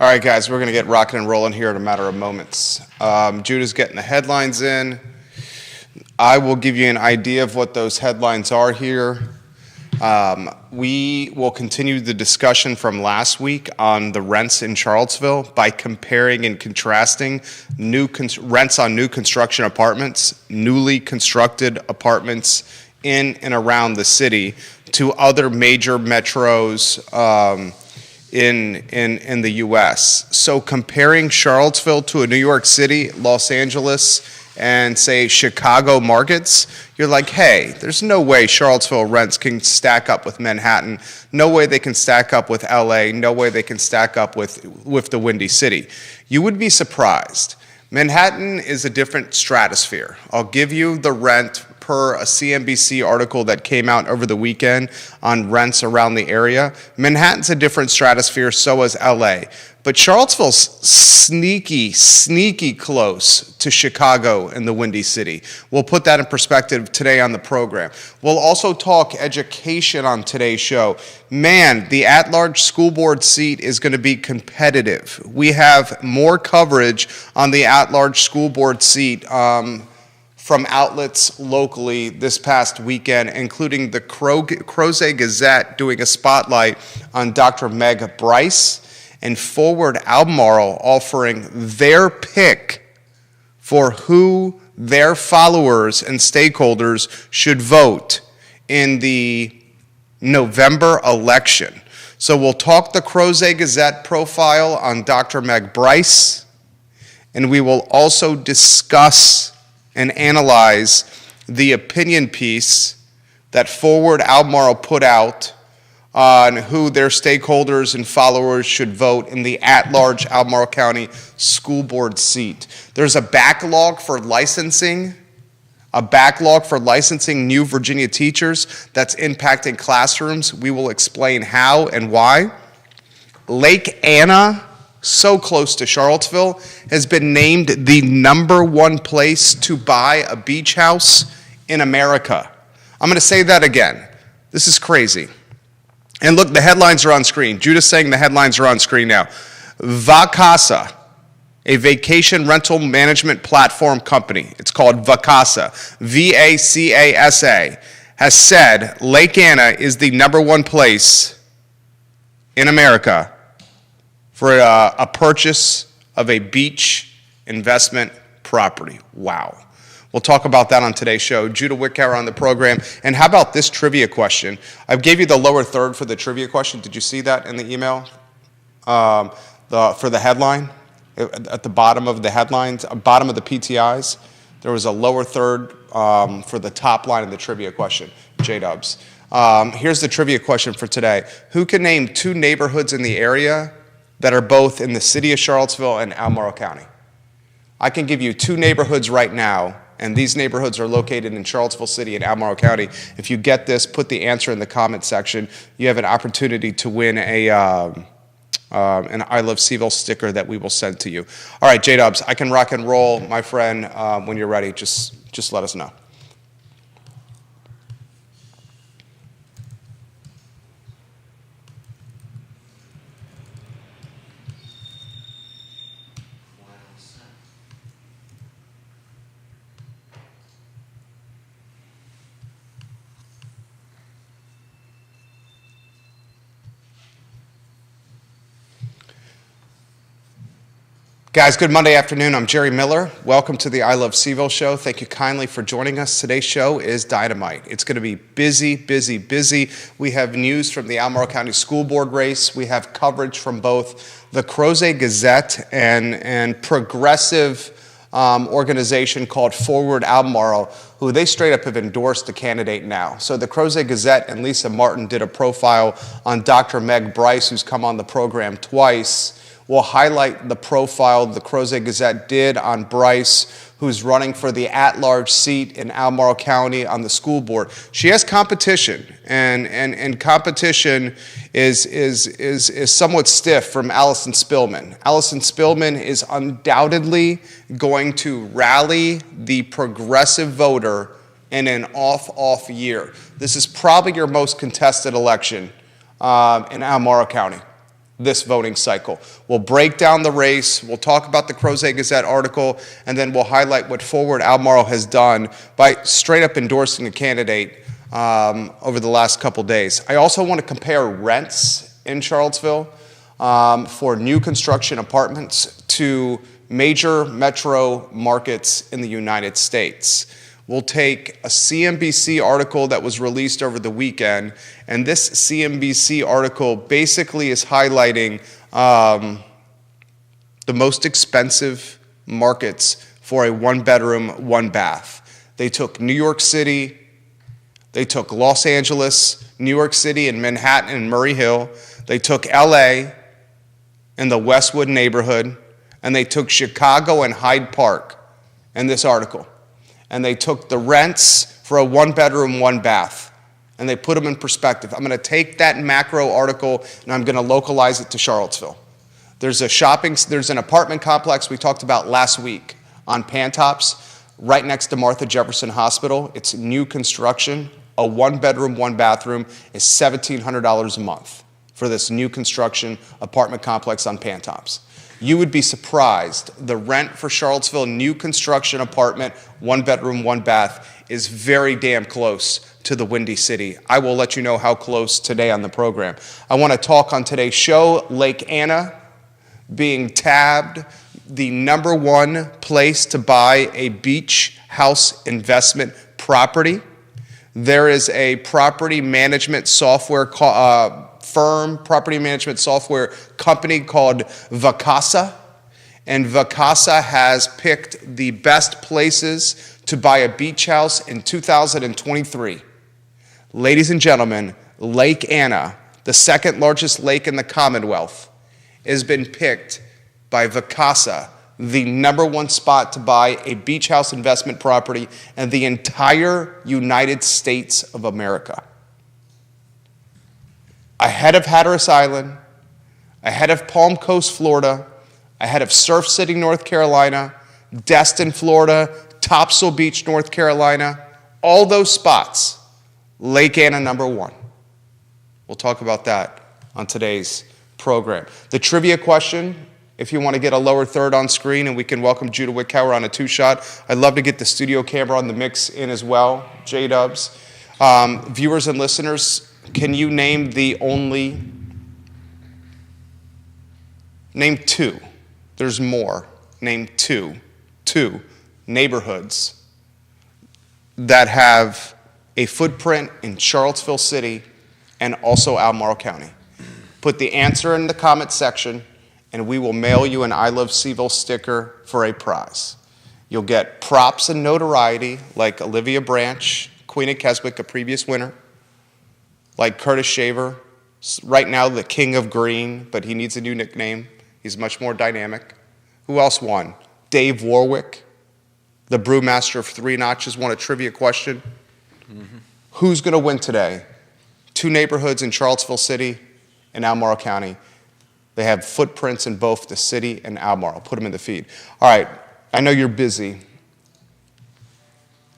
All right, guys, we're going to get rocking and rolling here in a matter of moments. Judah's getting the headlines in. I will give you an idea of what those headlines are here. We will continue the discussion from last week on the rents in Charlottesville by comparing and contrasting rents on new construction apartments, newly constructed apartments in and around the city to other major metros in the U.S. So comparing Charlottesville to a New York City, Los Angeles, and say Chicago markets, you're like, hey, there's no way Charlottesville rents can stack up with Manhattan. No way they can stack up with L.A. No way they can stack up with the Windy City. You would be surprised. Manhattan is a different stratosphere. I'll give you the rent per a CNBC article that came out over the weekend on rents around the area. Manhattan's a different stratosphere, so is LA. But Charlottesville's sneaky close to Chicago and the Windy City. We'll put that in perspective today on the program. We'll also talk education on today's show. Man, the at-large school board seat is going to be competitive. We have more coverage on the at-large school board seat from outlets locally this past weekend, including the Crozet Gazette doing a spotlight on Dr. Meg Bryce, and Forward Albemarle offering their pick for who their followers and stakeholders should vote in the November election. So we'll talk the Crozet Gazette profile on Dr. Meg Bryce, and we will also discuss and analyze the opinion piece that Forward Albemarle put out on who their stakeholders and followers should vote in the at-large Albemarle County school board seat. There's a backlog for licensing new Virginia teachers that's impacting classrooms. We will explain how and why. Lake Anna, so close to Charlottesville, has been named the #1 place to buy a beach house in America. I'm going to say that again. This is crazy. And look, the headlines are on screen. Judah's saying the headlines are on screen now. Vacasa, a vacation rental management platform company, it's called Vacasa, Vacasa, has said Lake Anna is the #1 place in America for a purchase of a beach investment property. Wow. We'll talk about that on today's show. Judah Wickower on the program. And how about this trivia question? I gave you the lower third for the trivia question. Did you see that in the email? For the headline, at the bottom of the headlines, bottom of the PTIs, there was a lower third for the top line of the trivia question, J-Dubs. Here's the trivia question for today. Who can name 2 neighborhoods in the area that are both in the city of Charlottesville and Albemarle County? I can give you 2 neighborhoods right now, and these neighborhoods are located in Charlottesville City and Albemarle County. If you get this, put the answer in the comment section. You have an opportunity to win an I Love Seville sticker that we will send to you. All right, J-Dubs, I can rock and roll, my friend. When you're ready, just let us know. Guys, good Monday afternoon. I'm Jerry Miller. Welcome to the I Love Seville show. Thank you kindly for joining us. Today's show is dynamite. It's going to be busy. We have news from the Albemarle County School Board race. We have coverage from both the Crozet Gazette and progressive organization called Forward Albemarle, who they straight up have endorsed the candidate now. So the Crozet Gazette and Lisa Martin did a profile on Dr. Meg Bryce, who's come on the program twice. We'll highlight the profile the Crozet Gazette did on Bryce, who's running for the at-large seat in Albemarle County on the school board. She has competition, and competition is somewhat stiff from Allison Spillman. Allison Spillman is undoubtedly going to rally the progressive voter in an off year. This is probably your most contested election in Albemarle County. this voting cycle. We'll break down the race, we'll talk about the Crozet Gazette article, and then we'll highlight what Forward Albemarle has done by straight up endorsing a candidate over the last couple days. I also want to compare rents in Charlottesville for new construction apartments to major metro markets in the United States. We'll take a CNBC article that was released over the weekend, and this CNBC article basically is highlighting the most expensive markets for a one-bedroom, one-bath. They took New York City, they took Los Angeles, New York City, and Manhattan and Murray Hill. They took LA and the Westwood neighborhood, and they took Chicago and Hyde Park in this article. And they took the rents for a one-bedroom, one-bath, and they put them in perspective. I'm going to take that macro article and I'm going to localize it to Charlottesville. There's an apartment complex we talked about last week on Pantops, right next to Martha Jefferson Hospital. It's new construction. A one-bedroom, one-bathroom is $1,700 a month for this new construction apartment complex on Pantops. You would be surprised. The rent for Charlottesville, new construction apartment, one bedroom, one bath, is very damn close to the Windy City. I will let you know how close today on the program. I want to talk on today's show, Lake Anna being tabbed the number 1 place to buy a beach house investment property. There is a property management software property management software company called Vacasa, and Vacasa has picked the best places to buy a beach house in 2023. Ladies and gentlemen, Lake Anna, the second largest lake in the Commonwealth, has been picked by Vacasa, the number 1 spot to buy a beach house investment property in the entire United States of America. Ahead of Hatteras Island, ahead of Palm Coast, Florida, ahead of Surf City, North Carolina, Destin, Florida, Topsail Beach, North Carolina, all those spots, Lake Anna number 1. We'll talk about that on today's program. The trivia question, if you want to get a lower third on screen and we can welcome Judah Wickower on a 2-shot. I'd love to get the studio camera on the mix in as well, J-Dubs. Viewers and listeners, can you name name 2, there's more, name two neighborhoods that have a footprint in Charlottesville City and also Albemarle County? Put the answer in the comment section and we will mail you an I Love Seville sticker for a prize. You'll get props and notoriety like Olivia Branch, Queen of Keswick, a previous winner, like Curtis Shaver, right now the King of Green, but he needs a new nickname. He's much more dynamic. Who else won? Dave Warwick, the brewmaster of 3 Notches, won a trivia question. Mm-hmm. Who's going to win today? 2 neighborhoods in Charlottesville City and Albemarle County. They have footprints in both the city and Albemarle. Put them in the feed. All right, I know you're busy.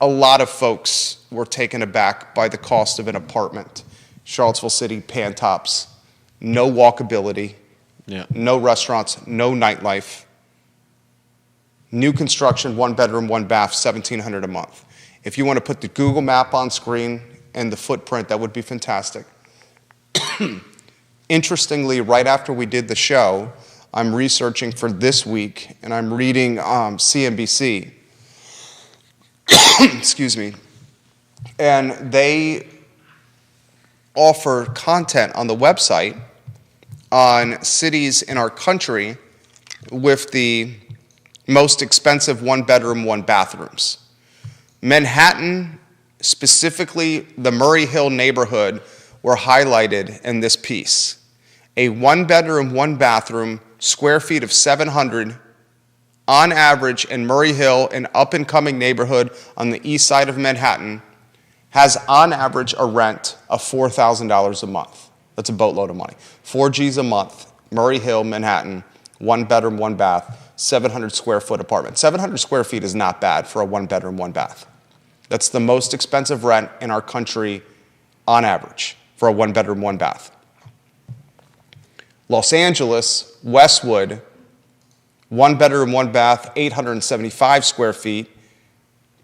A lot of folks were taken aback by the cost of an apartment. Charlottesville City, Pantops, no walkability, no restaurants, no nightlife. New construction, 1 bedroom, 1 bath, $1,700 a month. If you want to put the Google map on screen and the footprint, that would be fantastic. Interestingly, right after we did the show, I'm researching for this week, and I'm reading CNBC. Excuse me. And they offer content on the website on cities in our country with the most expensive 1 bedroom, 1 bathrooms. Manhattan, specifically the Murray Hill neighborhood, were highlighted in this piece. A 1 bedroom, 1 bathroom, square feet of 700 on average in Murray Hill, an up-and-coming neighborhood on the east side of Manhattan, has on average a rent of $4,000 a month. That's a boatload of money. 4 G's a month, Murray Hill, Manhattan, 1 bedroom, 1 bath, 700 square foot apartment. 700 square feet is not bad for a 1 bedroom, 1 bath. That's the most expensive rent in our country on average for a 1 bedroom, 1 bath. Los Angeles, Westwood, 1 bedroom, 1 bath, 875 square feet,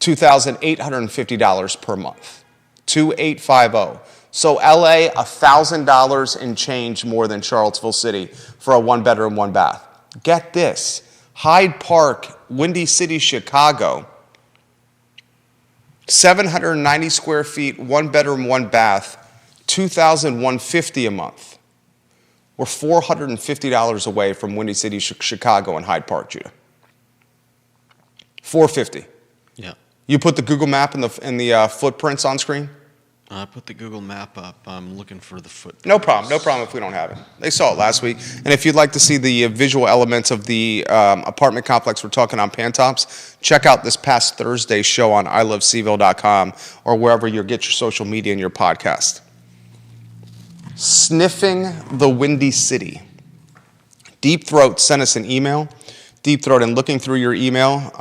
$2,850 per month. 2,850. So LA, $1,000 and change more than Charlottesville City for a 1 bedroom, 1 bath. Get this. Hyde Park, Windy City, Chicago, 790 square feet, 1 bedroom, 1 bath, $2,150 a month. We're $450 away from Windy City, Chicago, and Hyde Park, Judah. $450. Yeah. You put the Google map and the footprints on screen? I put the Google map up. I'm looking for the footprints. No problem if we don't have it. They saw it last week. And if you'd like to see the visual elements of the apartment complex we're talking on Pantops, check out this past Thursday's show on iloveseville.com or wherever you get your social media and your podcast. Sniffing the Windy City. Deep Throat sent us an email. Deep Throat, and looking through your email,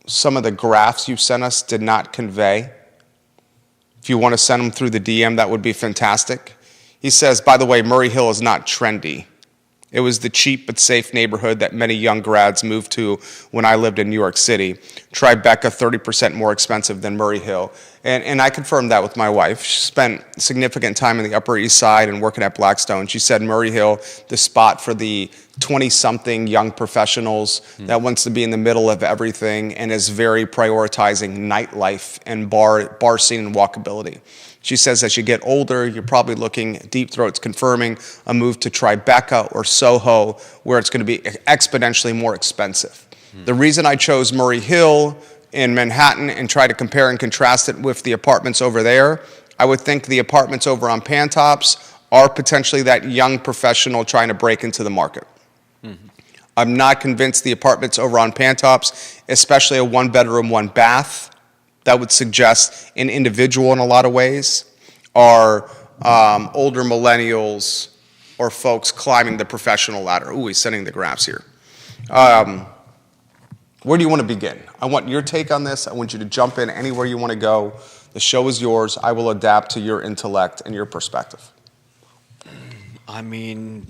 some of the graphs you sent us did not convey. If you want to send them through the DM, that would be fantastic. He says, by the way, Murray Hill is not trendy. It was the cheap but safe neighborhood that many young grads moved to when I lived in New York City. Tribeca, 30% more expensive than Murray Hill. And I confirmed that with my wife. She spent significant time in the Upper East Side and working at Blackstone. She said Murray Hill, the spot for the 20-something young professionals that wants to be in the middle of everything and is very prioritizing nightlife and bar scene and walkability. She says as you get older, you're probably looking, Deep Throat's confirming, a move to Tribeca or Soho, where it's going to be exponentially more expensive. The reason I chose Murray Hill in Manhattan and try to compare and contrast it with the apartments over there, I would think the apartments over on Pantops are potentially that young professional trying to break into the market. I'm not convinced the apartments over on Pantops, especially a 1 bedroom, 1 bath, that would suggest an individual in a lot of ways, are older millennials or folks climbing the professional ladder. Ooh, he's sending the graphs here. Where do you want to begin? I want your take on this. I want you to jump in anywhere you want to go. The show is yours. I will adapt to your intellect and your perspective. I mean,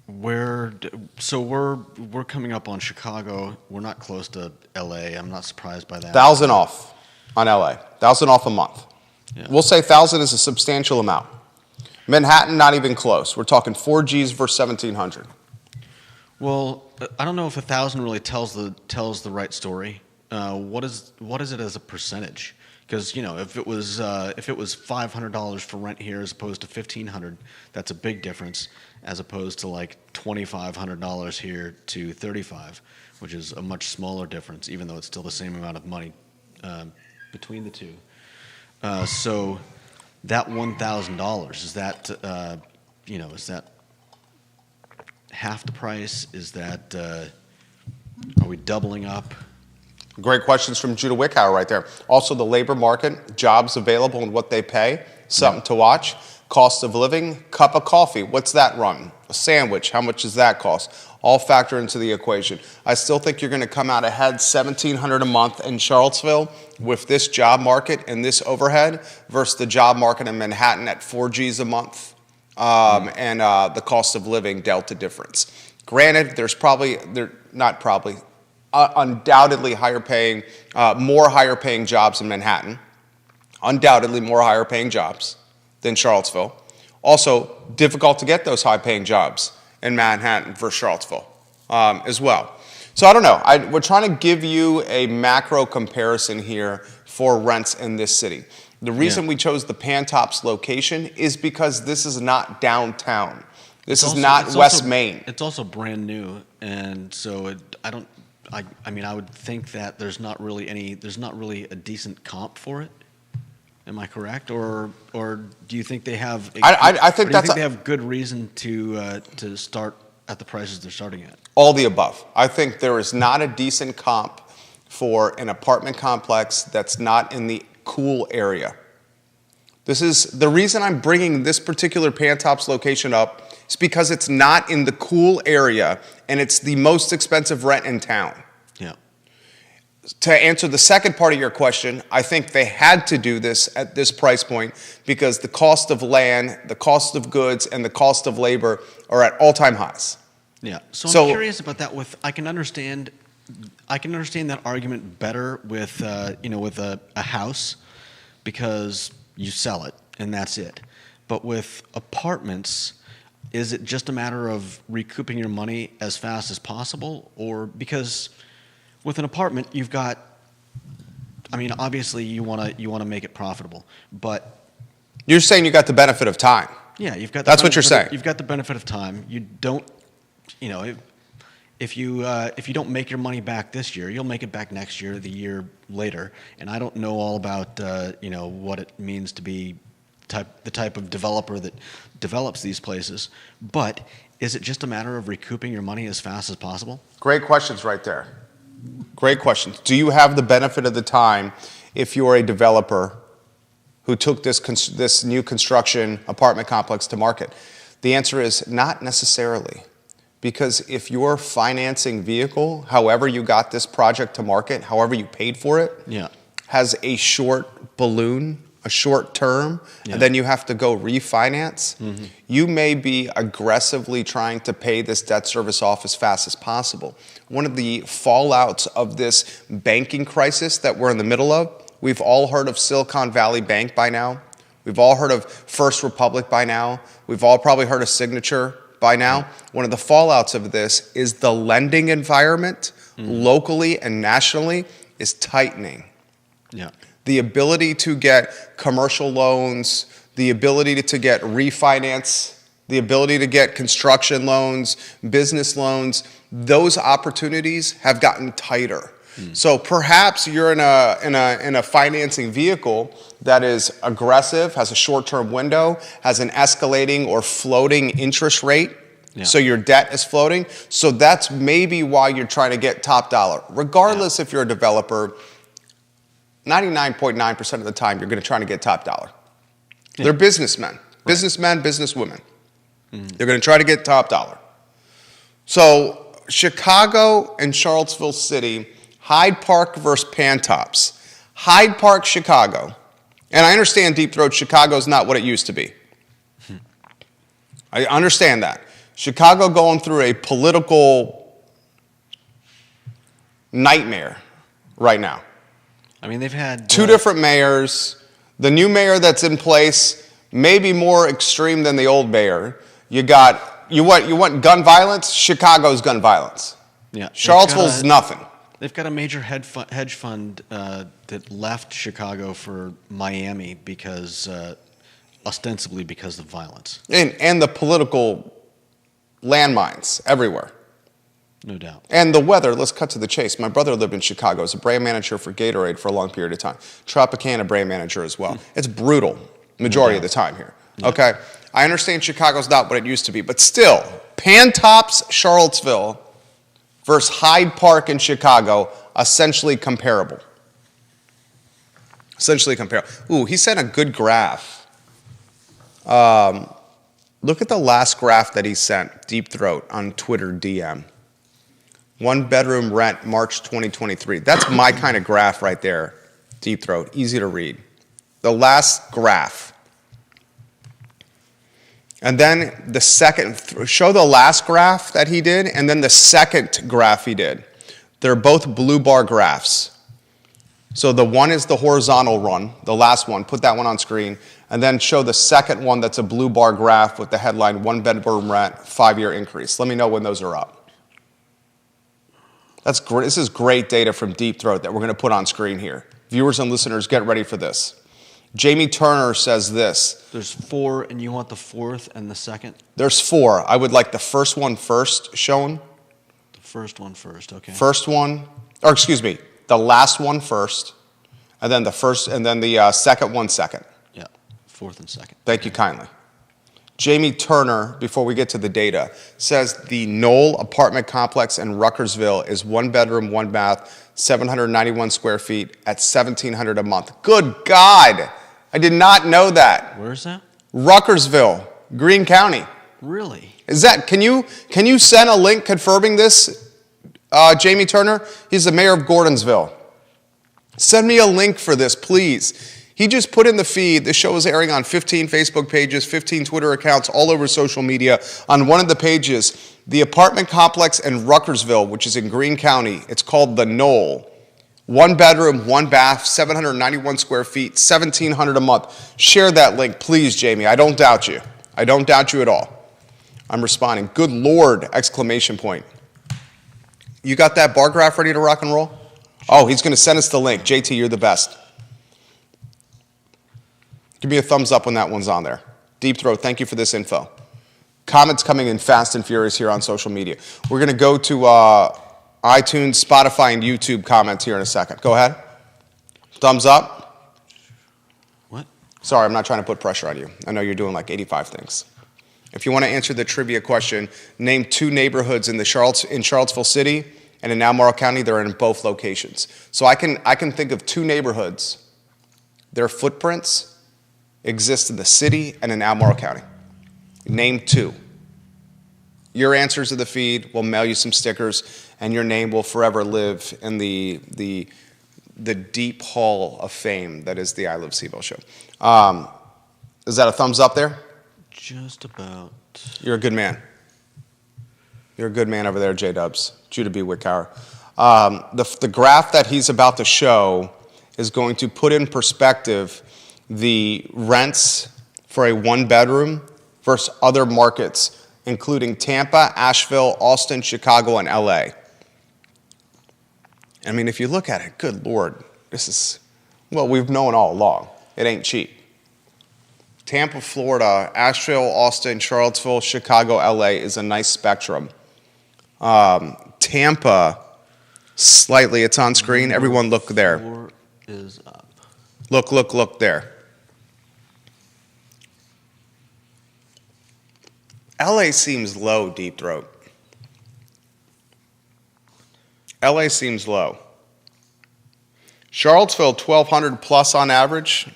we're coming up on Chicago. We're not close to LA. I'm not surprised by that. 1,000 off on LA. 1,000 off a month. Yeah. We'll say 1,000 is a substantial amount. Manhattan, not even close. We're talking 4 Gs versus 1,700. Well, I don't know if 1,000 really tells the right story. What is it as a percentage? Because if it was $500 for rent here as opposed to $1,500, that's a big difference. As opposed to like $2,500 here to $35, which is a much smaller difference, even though it's still the same amount of money between the two. So that $1,000, is that is that half the price? Is that are we doubling up? Great questions from Judah Wickhauer right there. Also, the labor market, jobs available and what they pay, something to watch. Cost of living, cup of coffee, what's that run? A sandwich, how much does that cost? All factor into the equation. I still think you're going to come out ahead $1,700 a month in Charlottesville with this job market and this overhead versus the job market in Manhattan at 4 Gs a month and the cost of living delta difference. Granted, undoubtedly more higher paying jobs in Manhattan. Undoubtedly more higher paying jobs than Charlottesville. Also, difficult to get those high-paying jobs in Manhattan versus Charlottesville as well. So I don't know. We're trying to give you a macro comparison here for rents in this city. The reason we chose the Pantops location is because this is not downtown. This is not West Main. It's also brand new, and so I would think that there's not really a decent comp for it. Am I correct, or do you think they have? I think they have good reason to start at the prices they're starting at. All the above. I think there is not a decent comp for an apartment complex that's not in the cool area. This is the reason I'm bringing this particular Pantops location up. Is because it's not in the cool area and it's the most expensive rent in town. Yeah. to answer the second part of your question, I think they had to do this at this price point because the cost of land, the cost of goods, and the cost of labor are at all-time highs. Yeah. So So- I'm curious about that. I can understand that argument better with with a house because you sell it and that's it. But with apartments, is it just a matter of recouping your money as fast as possible, or because with an apartment you've got, I mean, obviously you want to make it profitable, but You're saying you got the benefit of time. yeah, you've got. That's what you're saying. You've got the benefit of time. You don't, if you don't make your money back this year, you'll make it back next year, the year later. And I don't know all about what it means to be the type of developer that develops these places. But is it just a matter of recouping your money as fast as possible? Great questions right there. Great questions. Do you have the benefit of the time if you're a developer who took this new construction apartment complex to market? The answer is not necessarily. Because if your financing vehicle, however you got this project to market, however you paid for it, Yeah. has a short balloon, a short term, Yeah. and then you have to go refinance, you may be aggressively trying to pay this debt service off as fast as possible. One of the fallouts of this banking crisis that we're in the middle of, we've all heard of Silicon Valley Bank by now. We've all heard of First Republic by now. We've all probably heard of Signature by now. One of the fallouts of this is the lending environment locally and nationally is tightening. Yeah. The ability to get commercial loans, the ability to get refinance, the ability to get construction loans, business loans, those opportunities have gotten tighter. So perhaps you're in a financing vehicle that is aggressive, has a short-term window, has an escalating or floating interest rate. Yeah. So your debt is floating. So that's maybe why you're trying to get top dollar. Regardless if you're a developer, 99.9% of the time you're going to try to get top dollar. Yeah. They're businessmen, businesswomen. They're going to try to get top dollar. So Chicago and Charlottesville City, Hyde Park versus Pantops. Hyde Park, Chicago. And I understand Deep Throat, Chicago's not what it used to be. I understand that. Chicago going through a political nightmare right now. I mean, they've had Two different mayors. The new mayor that's in place may be more extreme than the old mayor. You want gun violence? Chicago's gun violence. Yeah. Charlottesville's nothing. They've got a major hedge fund that left Chicago for Miami because, ostensibly because of violence. And the political landmines everywhere. No doubt. And the weather, let's cut to the chase. My brother lived in Chicago as a brand manager for Gatorade for a long period of time. Tropicana brand manager as well. It's brutal majority of the time here. Okay? I understand Chicago's not what it used to be, but still, Pantops, Charlottesville versus Hyde Park in Chicago, essentially comparable. Essentially comparable. Ooh, he sent a good graph. Look at the last graph that he sent, Deep Throat, on Twitter DM. 1 bedroom rent, March 2023. That's my kind of graph right there, Deep Throat. Easy to read. The last graph. And then the second, show the last graph that he did, and then the second graph he did. They're both blue bar graphs. So the one is the horizontal run, the last one, put that one on screen, and then show the second one that's a blue bar graph with the headline, 1 bedroom rent, 5-year increase. Let me know when those are up. That's great. This is great data from Deep Throat that we're going to put on screen here. Viewers and listeners, get ready for this. Jamie Turner says this. There's 4, and you want the 4th and the 2nd? There's 4. I would like the first one first shown. The first one first, okay. First one, or excuse me, the last one first, and then the first, and then the second one second. Yeah, 4th and 2nd. Thank you kindly. Jamie Turner, before we get to the data, says the Knoll apartment complex in Ruckersville is 1 bedroom, 1 bath, 791 square feet at $1,700 a month. Good God! I did not know that. Where is that? Ruckersville, Greene County. Really? Is that? Can you send a link confirming this, Jamie Turner? He's the mayor of Gordonsville. Send me a link for this, please. He just put in the feed. This show is airing on 15 Facebook pages, 15 Twitter accounts, all over social media. On one of the pages, the apartment complex in Ruckersville, which is in Greene County, it's called The Knoll. 1 bedroom, 1 bath, 791 square feet, $1,700 a month. Share that link, please, Jamie. I don't doubt you. I don't doubt you at all. I'm responding. Good Lord! Exclamation point. You got that bar graph ready to rock and roll? Oh, he's going to send us the link. JT, you're the best. Give me a thumbs up when that one's on there. Deep Throat, thank you for this info. Comments coming in fast and furious here on social media. We're going to go to iTunes, Spotify, and YouTube comments here in a second. Go ahead. Thumbs up. What? Sorry, I'm not trying to put pressure on you. I know you're doing like 85 things. If you want to answer the trivia question, name 2 neighborhoods in Charlottesville City and in Albemarle County. They're in both locations. So I can think of 2 neighborhoods. Their footprints exist in the city and in Albemarle County. Name 2. Your answers to the feed. We'll mail you some stickers, and your name will forever live in the deep hall of fame that is the I Live CVille show. Is that a thumbs up there? Just about. You're a good man. You're a good man over there, J-Dubs. Judah B. Wickower. The graph that he's about to show is going to put in perspective the rents for a 1-bedroom versus other markets, including Tampa, Asheville, Austin, Chicago, and LA. I mean, if you look at it, good Lord, this is, well, we've known all along. It ain't cheap. Tampa, Florida, Asheville, Austin, Charlottesville, Chicago, LA is a nice spectrum. Tampa, slightly, it's on screen. Everyone look there. Floor is up. Look there. LA seems low, Deep Throat. LA seems low. Charlottesville, 1,200 plus on average.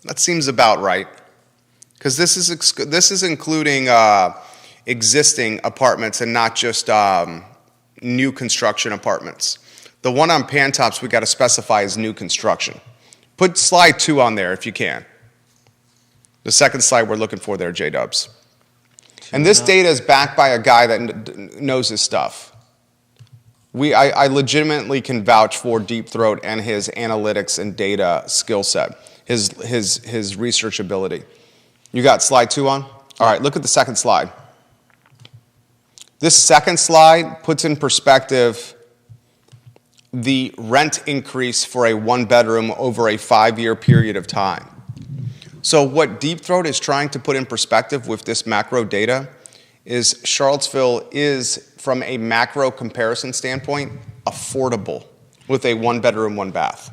That seems about right. Because this is including existing apartments and not just new construction apartments. The one on Pantops we got to specify is new construction. Put slide 2 on there if you can. The second slide we're looking for there, J-Dubs. And this data is backed by a guy that knows his stuff. I legitimately can vouch for Deep Throat and his analytics and data skill set, his research ability. You got slide 2 on? All right, look at the second slide. This second slide puts in perspective the rent increase for a 1-bedroom over a 5-year period of time. So what Deep Throat is trying to put in perspective with this macro data is Charlottesville is, from a macro comparison standpoint, affordable with a 1-bedroom, 1-bath.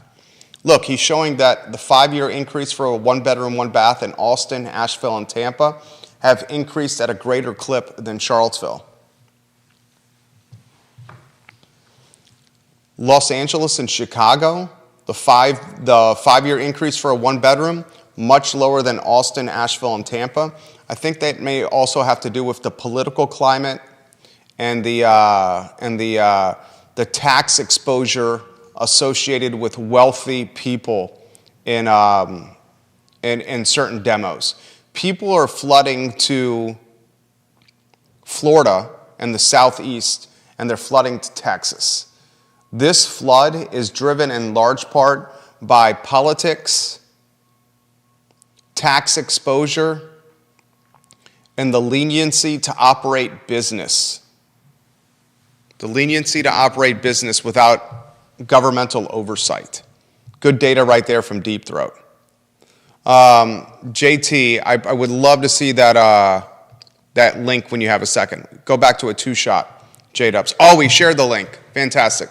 Look, he's showing that the 5-year increase for a 1-bedroom, 1-bath in Austin, Asheville, and Tampa have increased at a greater clip than Charlottesville. Los Angeles and Chicago, the 5-year increase for a 1-bedroom, much lower than Austin, Asheville, and Tampa. I think that may also have to do with the political climate and the tax exposure associated with wealthy people in certain demos. People are flooding to Florida and the Southeast, and they're flooding to Texas. This flood is driven in large part by politics, tax exposure, and the leniency to operate business. The leniency to operate business without governmental oversight. Good data right there from Deep Throat. JT, I would love to see that link when you have a second. Go back to a 2-shot, J-Dubs. Oh, we shared the link. Fantastic.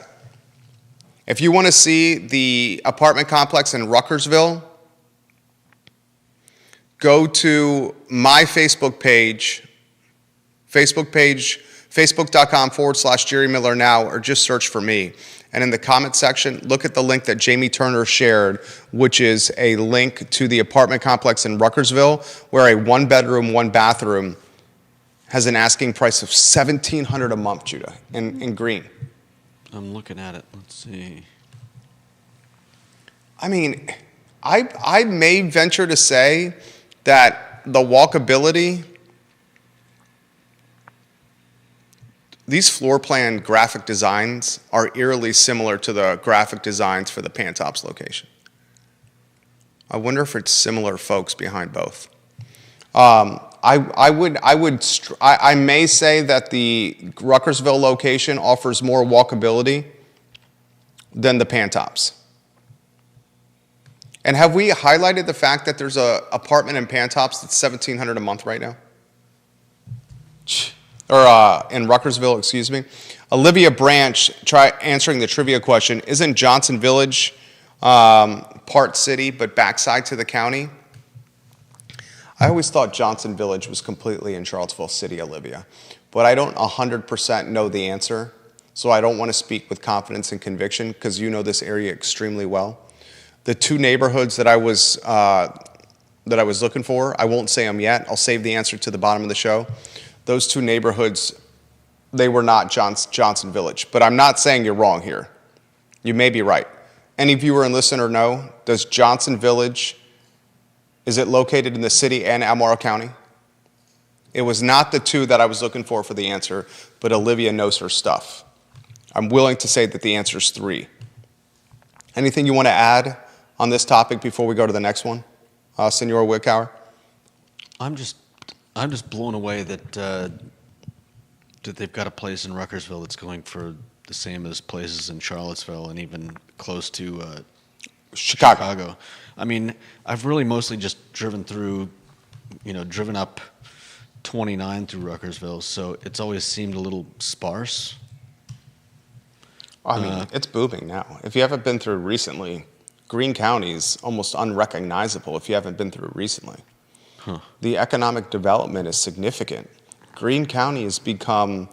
If you want to see the apartment complex in Ruckersville, go to my Facebook page, facebook.com/Jerry Miller Now, or just search for me. And in the comment section, look at the link that Jamie Turner shared, which is a link to the apartment complex in Ruckersville, where a 1-bedroom, 1-bathroom has an asking price of $1,700 a month, Judah, in Greene. I'm looking at it. Let's see. I mean, I may venture to say that the walkability, these floor plan graphic designs are eerily similar to the graphic designs for the Pantops location. I wonder if it's similar folks behind both. I may say that the Ruckersville location offers more walkability than the Pantops. And have we highlighted the fact that there's an apartment in Pantops that's $1,700 a month right now? Or in Ruckersville, excuse me. Olivia Branch, try answering the trivia question. Isn't Johnson Village part city but backside to the county? I always thought Johnson Village was completely in Charlottesville City, Olivia. But I don't 100% know the answer, so I don't want to speak with confidence and conviction because you know this area extremely well. The two neighborhoods that I was looking for, I won't say them yet. I'll save the answer to the bottom of the show. Those two neighborhoods, they were not Johnson Village. But I'm not saying you're wrong here. You may be right. Any viewer and listener know, does Johnson Village, is it located in the city and Albemarle County? It was not the two that I was looking for the answer, but Olivia knows her stuff. I'm willing to say that the answer is 3. Anything you want to add on this topic before we go to the next one, Senor Wickauer? I'm just blown away that that they've got a place in Ruckersville that's going for the same as places in Charlottesville and even close to Chicago. I mean, I've really mostly just driven up 29 through Ruckersville, so it's always seemed a little sparse. I mean, it's booming now. If you haven't been through recently, Greene County is almost unrecognizable if you haven't been through recently. Huh. The economic development is significant. Greene County has become,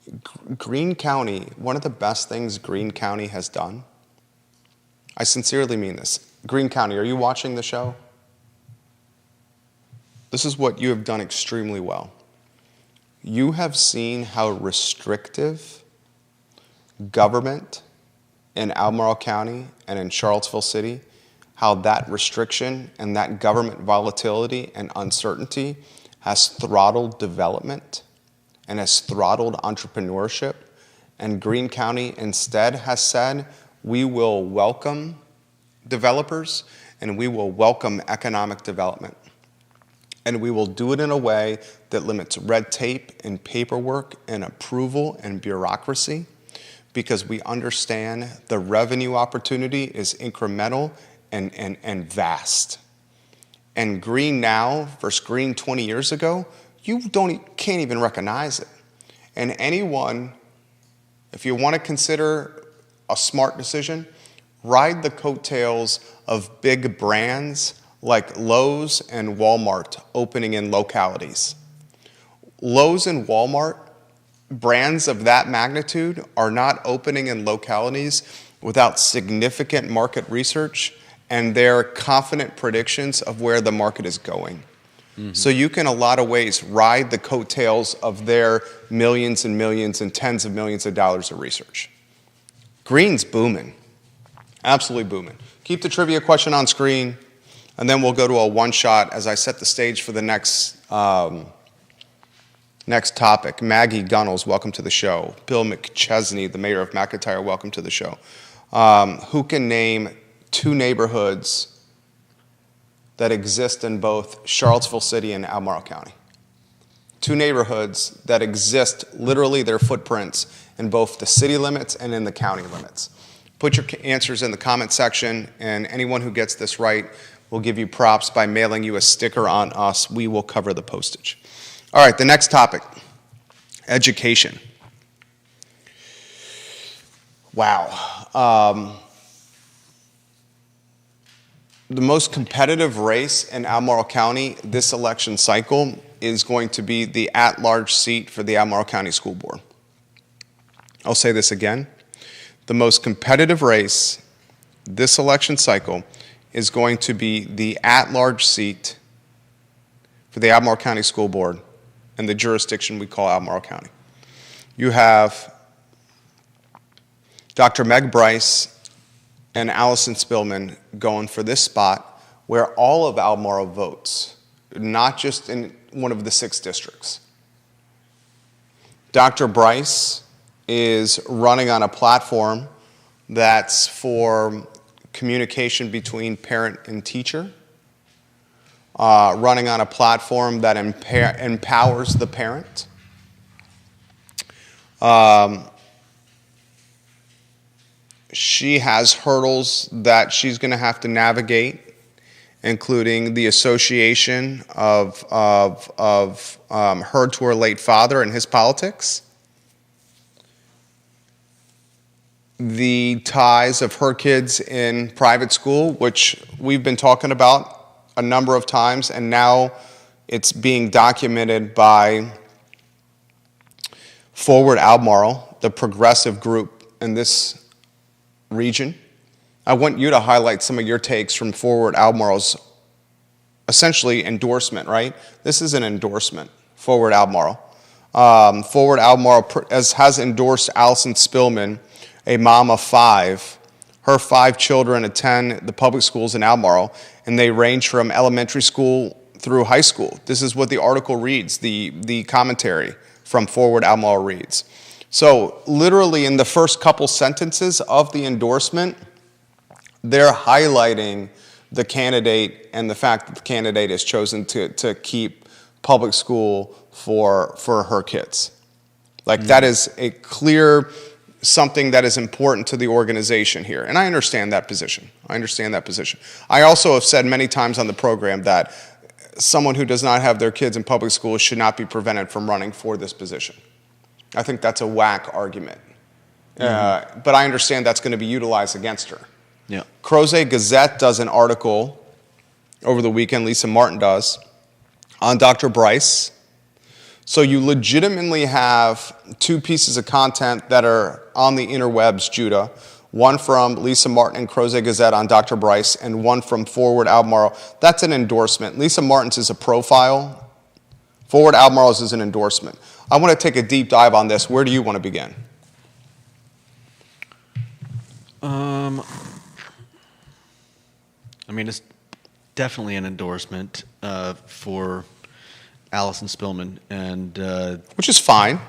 one of the best things Greene County has done. I sincerely mean this. Greene County, are you watching the show? This is what you have done extremely well. You have seen how restrictive government in Albemarle County and in Charlottesville City, how that restriction and that government volatility and uncertainty has throttled development and has throttled entrepreneurship. And Greene County instead has said, we will welcome developers and we will welcome economic development. And we will do it in a way that limits red tape and paperwork and approval and bureaucracy, because we understand the revenue opportunity is incremental and vast. And Greene now versus Greene 20 years ago, you can't even recognize it. And anyone, if you want to consider a smart decision, ride the coattails of big brands like Lowe's and Walmart opening in localities. Lowe's and Walmart, brands of that magnitude, are not opening in localities without significant market research and their confident predictions of where the market is going. Mm-hmm. So you can, in a lot of ways, ride the coattails of their millions and millions and tens of millions of dollars of research. Greene's booming, absolutely booming. Keep the trivia question on screen, and then we'll go to a one-shot as I set the stage for the next topic. Maggie Gunnels, welcome to the show. Bill McChesney, the mayor of McIntyre, welcome to the show. Who can name 2 neighborhoods that exist in both Charlottesville City and Albemarle County? 2 neighborhoods that exist, literally their footprints, in both the city limits and in the county limits. Put your answers in the comment section, and anyone who gets this right will give you props by mailing you a sticker on us. We will cover the postage. All right, the next topic, education. Wow. The most competitive race in Albemarle County this election cycle is going to be the at-large seat for the Albemarle County School Board. I'll say this again. The most competitive race this election cycle is going to be the at-large seat for the Albemarle County School Board and the jurisdiction we call Albemarle County. You have Dr. Meg Bryce and Allison Spillman going for this spot where all of Albemarle votes, not just in one of the 6 districts. Dr. Bryce is running on a platform that's for communication between parent and teacher, running on a platform that empowers the parent. She has hurdles that she's going to have to navigate, including the association of her to her late father and his politics, the ties of her kids in private school, which we've been talking about a number of times, and now it's being documented by Forward Albemarle, the progressive group in this region. I want you to highlight some of your takes from Forward Albemarle's essentially endorsement, right? This is an endorsement, Forward Albemarle. Forward Albemarle has endorsed Allison Spillman, a mom of 5. Her 5 children attend the public schools in Albemarle, and they range from elementary school through high school. This is what the article reads, the commentary from Forward Albemarle reads. So literally in the first couple sentences of the endorsement, they're highlighting the candidate and the fact that the candidate has chosen to keep public school for her kids. Like that is a clear something that is important to the organization here. And I understand that position. I also have said many times on the program that someone who does not have their kids in public schools should not be prevented from running for this position. I think that's a whack argument. But I understand that's going to be utilized against her. Yeah. Crozet Gazette does an article over the weekend, Lisa Martin does, on Dr. Bryce. So you legitimately have 2 pieces of content that are on the interwebs, Judah. One from Lisa Martin and Crozet Gazette on Dr. Bryce, and one from Forward Albemarle. That's an endorsement. Lisa Martin's is a profile. Forward Albemarle's is an endorsement. I want to take a deep dive on this. Where do you want to begin? I mean, it's definitely an endorsement for Allison Spillman, and Which is fine.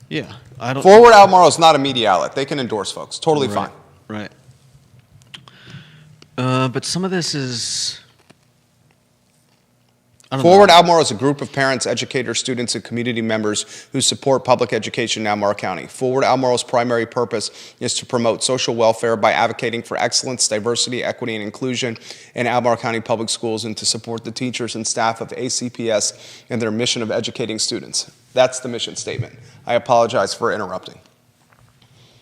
yeah, I don't. Forward Albemarle is not a media outlet. They can endorse folks. Totally fine. Right. But some of this is. I don't Forward know. Albemarle is a group of parents, educators, students, and community members who support public education in Albemarle County. Forward Albemarle's primary purpose is to promote social welfare by advocating for excellence, diversity, equity, and inclusion in Albemarle County public schools, and to support the teachers and staff of ACPS in their mission of educating students. That's the mission statement. I apologize for interrupting.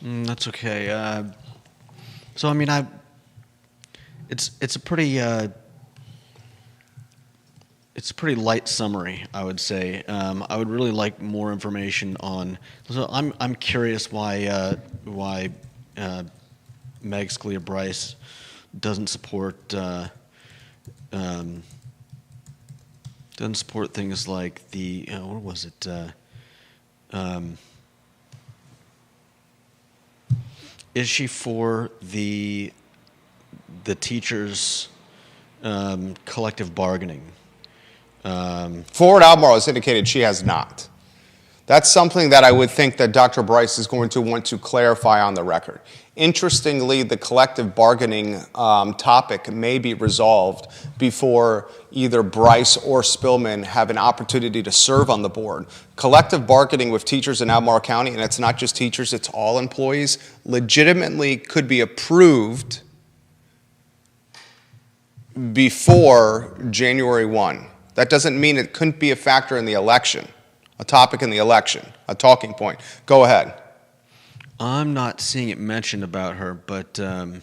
That's okay. So I mean, it's a pretty. It's a pretty light summary, I would say. I would really like more information on. So I'm curious why Meg Scalia Bryce doesn't support things like the what was it? Is she for the teachers' collective bargaining? Forward Albemarle has indicated she has not. That's something that I would think that Dr. Bryce is going to want to clarify on the record. Interestingly, the collective bargaining topic may be resolved before either Bryce or Spillman have an opportunity to serve on the board. Collective bargaining with teachers in Albemarle County, and it's not just teachers, it's all employees, legitimately could be approved before January 1. That doesn't mean it couldn't be a factor in the election, a topic in the election, a talking point. Go ahead. I'm not seeing it mentioned about her, but then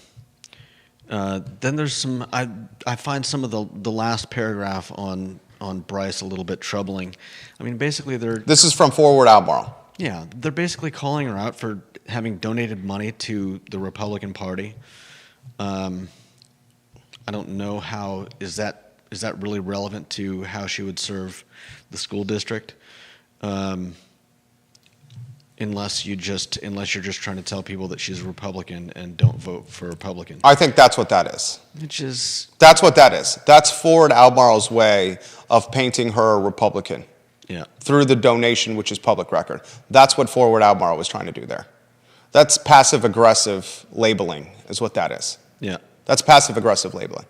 there's some. I find some of the last paragraph on Bryce a little bit troubling. I mean, basically This is from Forward Albemarle. Yeah, they're basically calling her out for having donated money to the Republican Party. I don't know how is that really relevant to how she would serve the school district. unless you're just trying to tell people that she's a Republican and don't vote for Republican. I think that's what that is. Which is, That's what that is. That's Forward Albemarle's way of painting her a Republican yeah, through the donation, which is public record. That's what Forward Albemarle was trying to do there. That's passive-aggressive labeling is what that is. yeah, That's passive-aggressive labeling.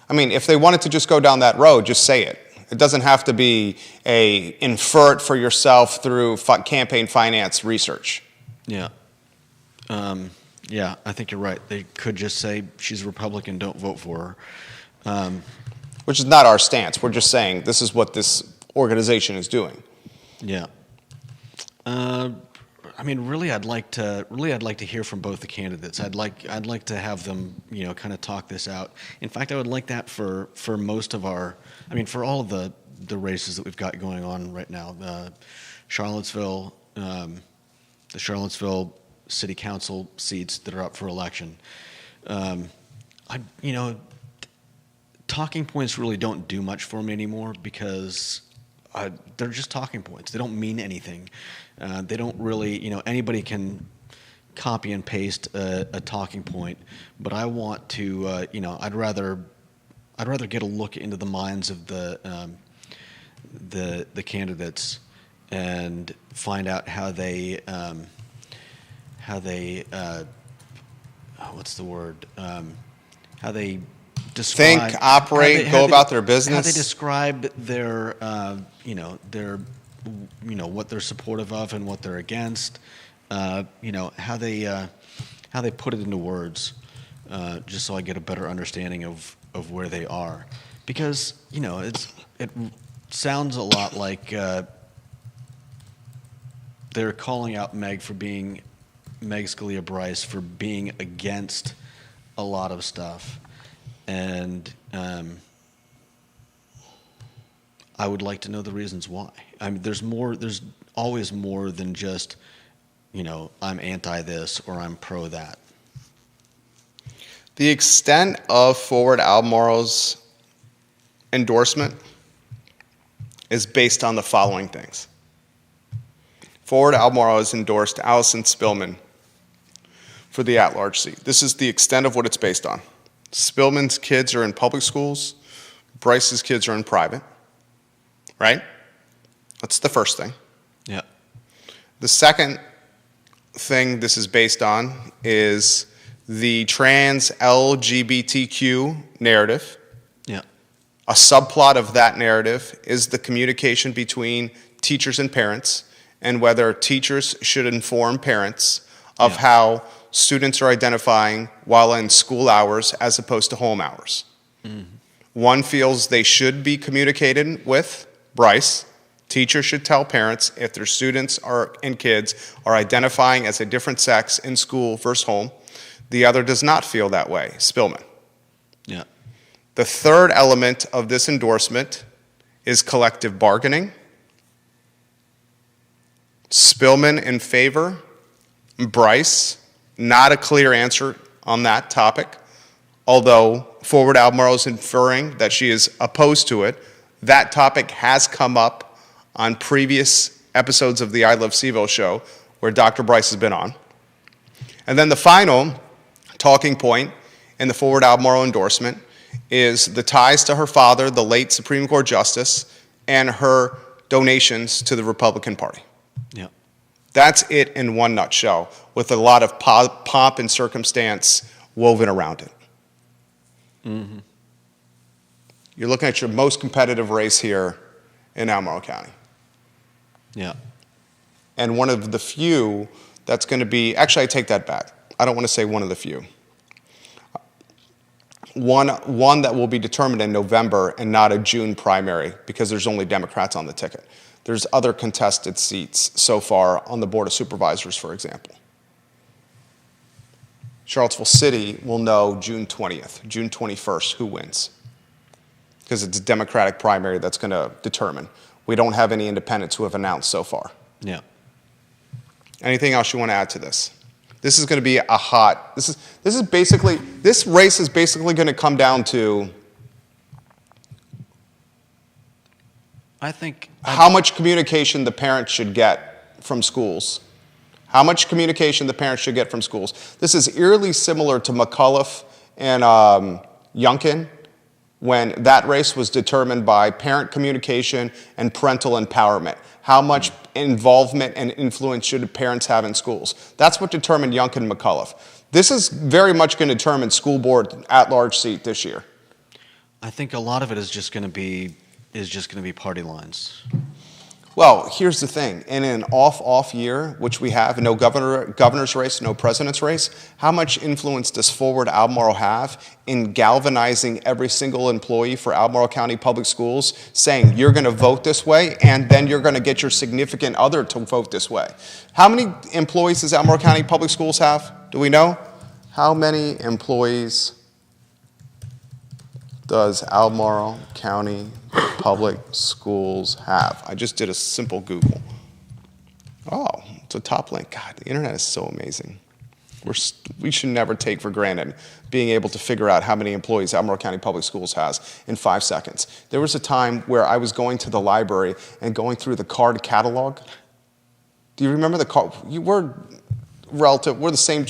I mean, if they wanted to just go down that road, just say it. It doesn't have to be infer it for yourself through campaign finance research. yeah. Yeah, I think you're right. They could just say she's a Republican, don't vote for her. Which is not our stance. We're just saying this is what this organization is doing. Yeah. I mean, really, I'd like to hear from both the candidates. I'd like to have them, kind of talk this out. In fact, I would like that for most of for all of the races that we've got going on right now. Charlottesville, the Charlottesville City Council seats that are up for election. Talking points really don't do much for me anymore because they're just talking points. They don't mean anything. They don't really, anybody can copy and paste a talking point, but I want to, I'd rather get a look into the minds of the candidates and find out how they what's the word? How they describe, Think, operate, go about their business. How they describe their, what they're supportive of and what they're against. How they put it into words, just so I get a better understanding of where they are, because it sounds a lot like they're calling out Meg Scalia Bryce for being against a lot of stuff, and I would like to know the reasons why. I mean, there's always more than just, I'm anti this or I'm pro that. The extent of Forward Albemarle's endorsement is based on the following things. Forward Albemarle has endorsed Allison Spillman for the at-large seat. This is the extent of what it's based on. Spillman's kids are in public schools. Bryce's kids are in private. Right? That's the first thing. Yeah. The second thing this is based on is the trans LGBTQ narrative. Yeah. A subplot of that narrative is the communication between teachers and parents, and whether teachers should inform parents of how students are identifying while in school hours as opposed to home hours. Mm-hmm. One feels they should be communicated with Bryce. Teachers should tell parents if their students and kids are identifying as a different sex in school versus home. The other does not feel that way, Spillman. Yeah. The third element of this endorsement is collective bargaining. Spillman in favor. Bryce, not a clear answer on that topic, although Forward Albemarle is inferring that she is opposed to it. That topic has come up on previous episodes of the I Love CVille show where Dr. Bryce has been on. And then the final talking point in the Forward Albemarle endorsement is the ties to her father, the late Supreme Court Justice, and her donations to the Republican Party. Yeah. That's it in one nutshell, with a lot of pomp and circumstance woven around it. Mm-hmm. You're looking at your most competitive race here in Albemarle County. Yeah. And one of the few that's going to be, actually I take that back. I don't want to say one of the few. One that will be determined in November and not a June primary because there's only Democrats on the ticket. There's other contested seats so far on the Board of Supervisors, for example. Charlottesville City will know June 20th, June 21st, who wins. Because it's a Democratic primary that's going to determine. We don't have any independents who have announced so far. Yeah. Anything else you want to add to this? This is going to be a hot, this race is basically going to come down to I think how much communication the parents should get from schools How much communication the parents should get from schools. This is eerily similar to McAuliffe and Youngkin, when that race was determined by parent communication and parental empowerment. How much involvement and influence should parents have in schools? That's what determined Youngkin and McAuliffe. This is very much going to determine school board at-large seat this year. I think a lot of it is just going to be party lines. Well, here's the thing. In an off year, which we have, no governor's race, no president's race, how much influence does Forward Albemarle have in galvanizing every single employee for Albemarle County Public Schools, saying you're going to vote this way, and then you're going to get your significant other to vote this way? How many employees does Albemarle County Public Schools have? Do we know? How many employees does Albemarle County Public Schools have? I just did a simple Google. Oh, it's a top link. God, the internet is so amazing. We should never take for granted being able to figure out how many employees Albemarle County Public Schools has in 5 seconds. There was a time where I was going to the library and going through the card catalog. Do you remember the card? We're the same.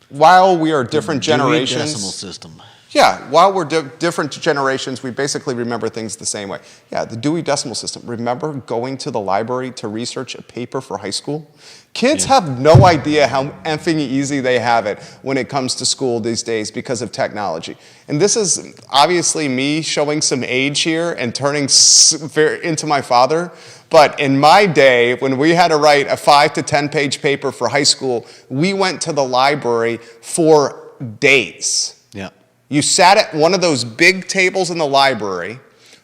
While we are different generations. Dewey Decimal System. Yeah, while we're different generations, we basically remember things the same way. Yeah, the Dewey Decimal System. Remember going to the library to research a paper for high school? Kids have no idea how effing easy they have it when it comes to school these days because of technology. And this is obviously me showing some age here and turning into my father. But in my day, when we had to write a 5 to 10 page paper for high school, we went to the library for days. Yeah. You sat at one of those big tables in the library.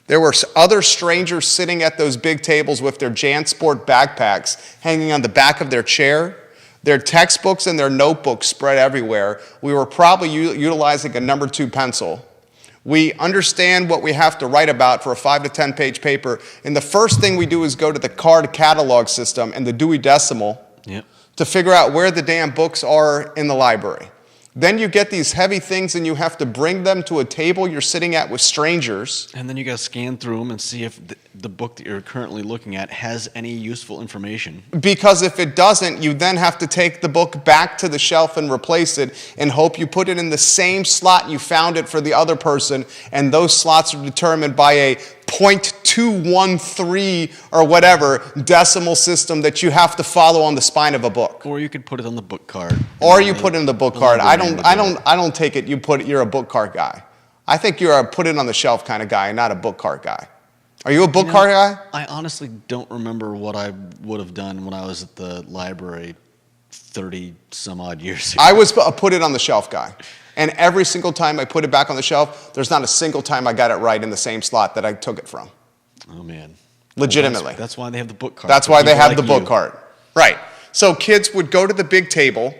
There were other strangers sitting at those big tables with their JanSport backpacks hanging on the back of their chair, their textbooks and their notebooks spread everywhere. We were probably utilizing a number 2 pencil. We understand what we have to write about for a 5 to 10 page paper, and the first thing we do is go to the card catalog system and the Dewey Decimal to figure out where the damn books are in the library. Then you get these heavy things and you have to bring them to a table you're sitting at with strangers. And then you got to scan through them and see if the book that you're currently looking at has any useful information. Because if it doesn't, you then have to take the book back to the shelf and replace it and hope you put it in the same slot you found it for the other person. And those slots are determined by a 0.213 or whatever decimal system that you have to follow on the spine of a book. Or you could put it on the book card. Or you put it in the book card. I don't take it you're a book card guy. I think you're a put it on the shelf kind of guy, not a book card guy. Are you a book card guy? I honestly don't remember what I would have done when I was at the library 30 some odd years ago. I was a put it on the shelf guy. And every single time I put it back on the shelf, there's not a single time I got it right in the same slot that I took it from. Oh, man. Legitimately. Well, that's why they have the book card. That's why they have the book card. Right. So kids would go to the big table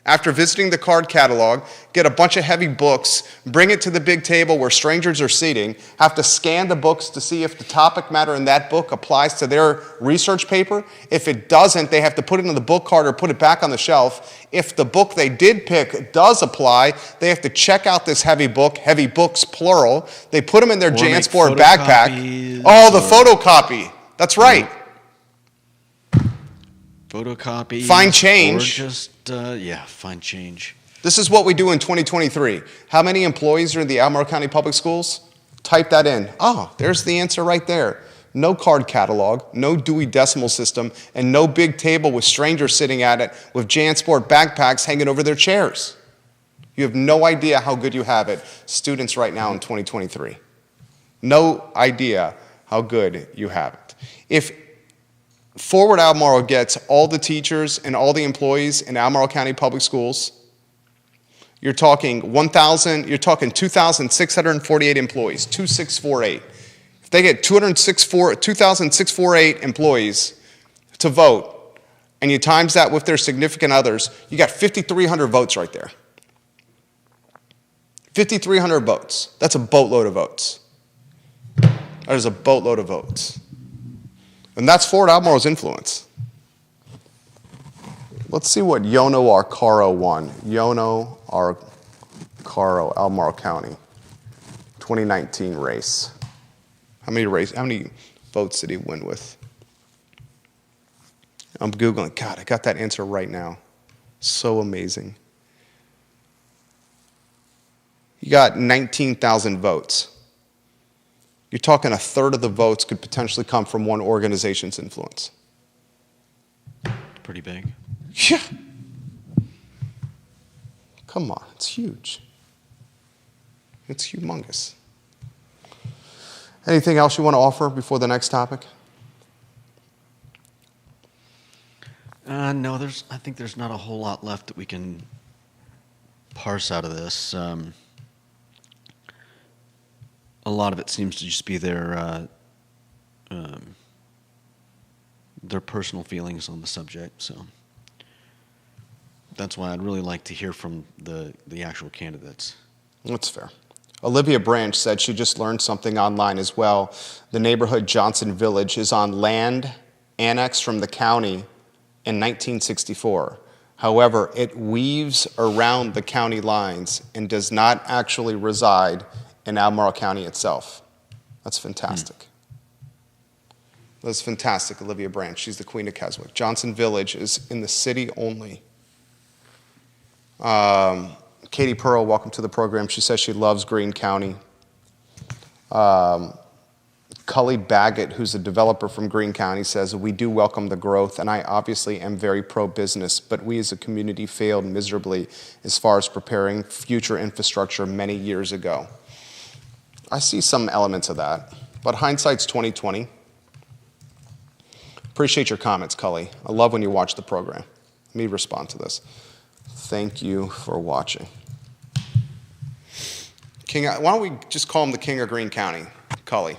after visiting the card catalog, get a bunch of heavy books, bring it to the big table where strangers are seating, have to scan the books to see if the topic matter in that book applies to their research paper. If it doesn't, they have to put it in the book card or put it back on the shelf. If the book they did pick does apply, they have to check out this heavy books plural. They put them in their JanSport backpack. Oh, the photocopy. That's right. Photocopy. Find change. Or just, find change. This is what we do in 2023. How many employees are in the Albemarle County Public Schools? Type that in. Oh, there's the answer right there. No card catalog, no Dewey Decimal System, and no big table with strangers sitting at it with JanSport backpacks hanging over their chairs. You have no idea how good you have it, students right now in 2023. No idea how good you have it. If Forward Albemarle gets all the teachers and all the employees in Albemarle County Public Schools, you're talking 2,648 employees, 2,648. If they get 2,648 employees to vote, and you times that with their significant others, you got 5,300 votes right there. 5,300 votes. That's a boatload of votes. That is a boatload of votes. And that's Forward Albemarle's influence. Let's see what Yono Arcaro won. Yono Arcaro, Albemarle County, 2019 race. How many votes did he win with? I'm Googling. God, I got that answer right now. So amazing. You got 19,000 votes. You're talking a third of the votes could potentially come from one organization's influence. Pretty big. Yeah. Come on, it's huge. It's humongous. Anything else you want to offer before the next topic? No, I think there's not a whole lot left that we can parse out of this. A lot of it seems to just be their personal feelings on the subject. So that's why I'd really like to hear from the actual candidates. That's fair. Olivia Branch said she just learned something online as well. The neighborhood Johnson Village is on land annexed from the county in 1964. However, it weaves around the county lines and does not actually reside in Albemarle County itself. That's fantastic. That's fantastic, Olivia Branch. She's the queen of Keswick. Johnson Village is in the city only. Katie Pearl, welcome to the program. She says she loves Greene County. Cully Baggett, who's a developer from Greene County, says, we do welcome the growth, and I obviously am very pro-business, but we as a community failed miserably as far as preparing future infrastructure many years ago. I see some elements of that, but hindsight's 20/20. Appreciate your comments, Cully. I love when you watch the program. Let me respond to this. Thank you for watching. King, why don't we just call him the king of Greene County, Cully?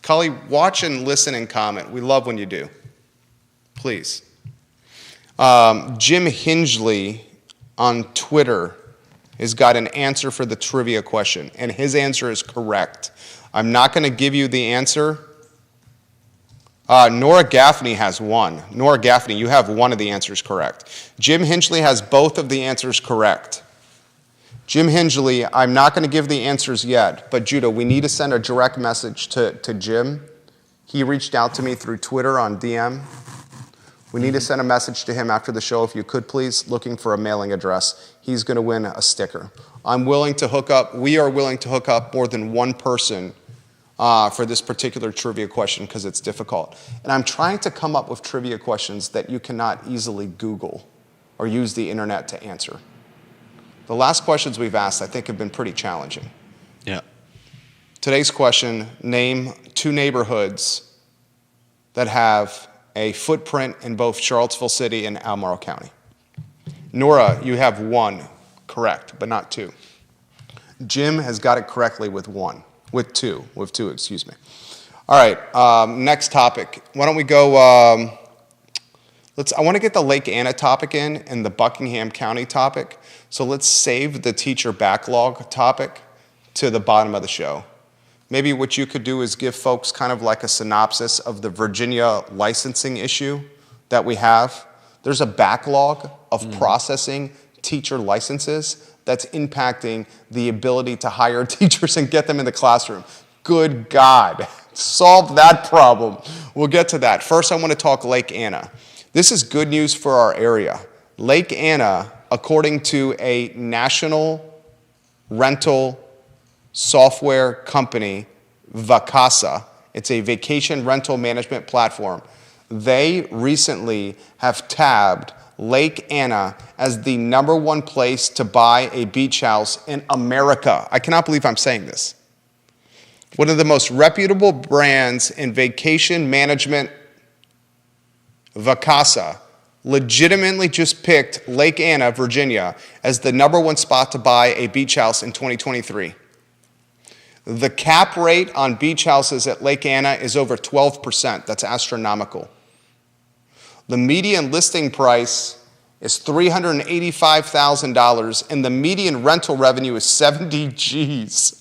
Cully, watch and listen and comment. We love when you do. Please. Jim Hingley on Twitter has got an answer for the trivia question, and his answer is correct. I'm not going to give you the answer. Nora Gaffney has one. Nora Gaffney, you have one of the answers correct. Jim Hingley has both of the answers correct. Jim Hingley, I'm not going to give the answers yet, but Judah, we need to send a direct message to Jim. He reached out to me through Twitter on DM. We need to send a message to him after the show, if you could please, looking for a mailing address. He's going to win a sticker. I'm willing to hook up, we are willing to hook up more than one person for this particular trivia question because it's difficult. And I'm trying to come up with trivia questions that you cannot easily Google or use the internet to answer. The last questions we've asked, I think, have been pretty challenging. Yeah. Today's question, name two neighborhoods that have a footprint in both Charlottesville City and Albemarle County. Nora, you have one correct, but not two. Jim has got it correctly with two, excuse me. All right, next topic. Why don't we go, I want to get the Lake Anna topic in and the Buckingham County topic. So let's save the teacher backlog topic to the bottom of the show. Maybe what you could do is give folks kind of like a synopsis of the Virginia licensing issue that we have. There's a backlog of processing teacher licenses that's impacting the ability to hire teachers and get them in the classroom. Good God, solve that problem. We'll get to that. First, I want to talk Lake Anna. This is good news for our area. Lake Anna, according to a national rental software company, Vacasa, it's a vacation rental management platform. They recently have tabbed Lake Anna as the #1 place to buy a beach house in America. I cannot believe I'm saying this. One of the most reputable brands in vacation management, Vacasa, legitimately just picked Lake Anna, Virginia, as the #1 spot to buy a beach house in 2023. The cap rate on beach houses at Lake Anna is over 12%. That's astronomical. The median listing price is $385,000, and the median rental revenue is 70 G's.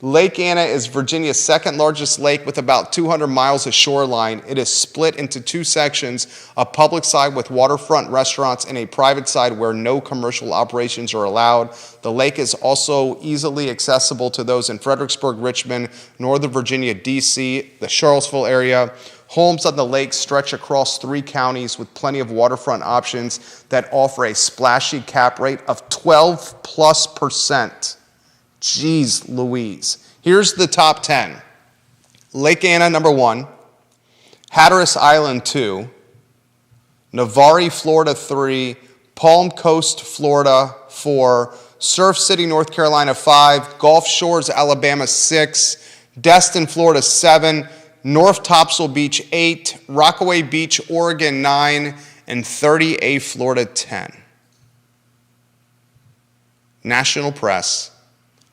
Lake Anna is Virginia's second largest lake with about 200 miles of shoreline. It is split into two sections, a public side with waterfront restaurants and a private side where no commercial operations are allowed. The lake is also easily accessible to those in Fredericksburg, Richmond, Northern Virginia, D.C., the Charlottesville area. Homes on the lake stretch across 3 counties with plenty of waterfront options that offer a splashy cap rate of 12+%. Jeez Louise. Here's the top 10. Lake Anna, number 1. Hatteras Island, 2. Navarre, Florida, 3. Palm Coast, Florida, 4. Surf City, North Carolina, 5. Gulf Shores, Alabama, 6. Destin, Florida, 7. North Topsail Beach, 8. Rockaway Beach, Oregon, 9. And 30A, Florida, 10. National press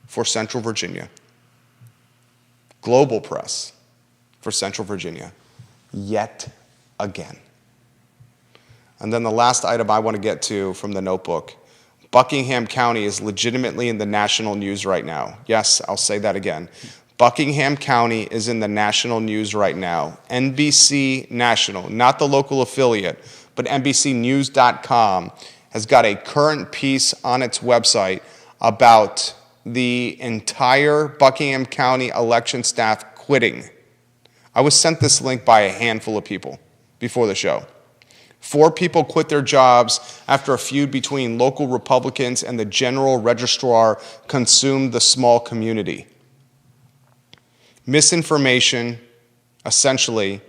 for Central Virginia. Global press for Central Virginia. Yet again. And then the last item I want to get to from the notebook. Buckingham County is legitimately in the national news right now. Yes, I'll say that again. Buckingham County is in the national news right now. NBC National, not the local affiliate, but NBCnews.com has got a current piece on its website about the entire Buckingham County election staff quitting. I was sent this link by a handful of people before the show. 4 people quit their jobs after a feud between local Republicans and the general registrar consumed the small community. Misinformation, essentially.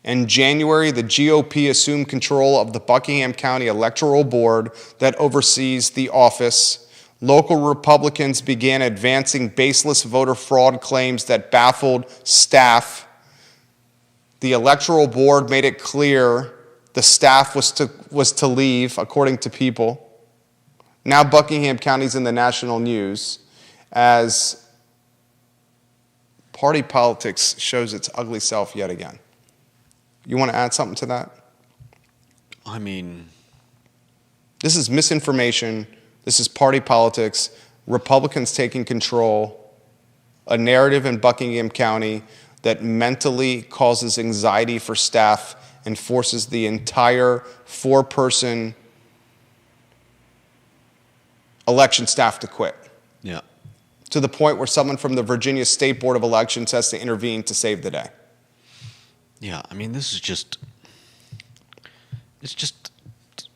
In January, the GOP assumed control of the Buckingham County Electoral Board that oversees the office. Local Republicans began advancing baseless voter fraud claims that baffled staff. The Electoral Board made it clear the staff was to leave, according to people. Now Buckingham County's in the national news as party politics shows its ugly self yet again. You want to add something to that? I mean, this is misinformation. This is party politics. Republicans taking control. A narrative in Buckingham County that mentally causes anxiety for staff and forces the entire 4-person election staff to quit. yeah. To the point where someone from the Virginia State Board of Elections has to intervene to save the day. Yeah, I mean, this is just, it's just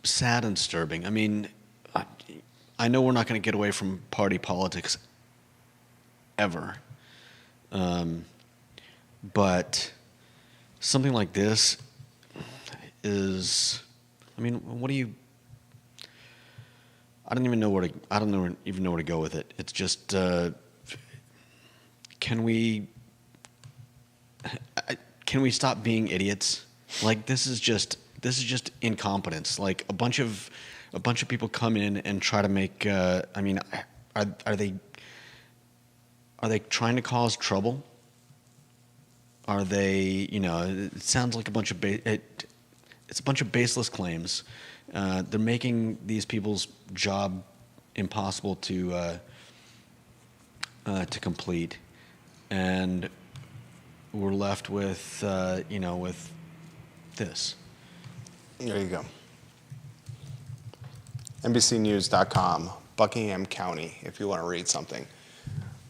sad and disturbing. I mean, I know we're not going to get away from party politics ever. But something like this is, I mean, what do you, I don't even know where to go with it. It's just, can we stop being idiots? Like, this is just incompetence. Like, a bunch of people come in and try to make, I mean, are they trying to cause trouble? Are they, it sounds like it's a bunch of baseless claims. They're making these people's job impossible to complete, and we're left with, with this. There you go. NBCnews.com, Buckingham County, if you want to read something,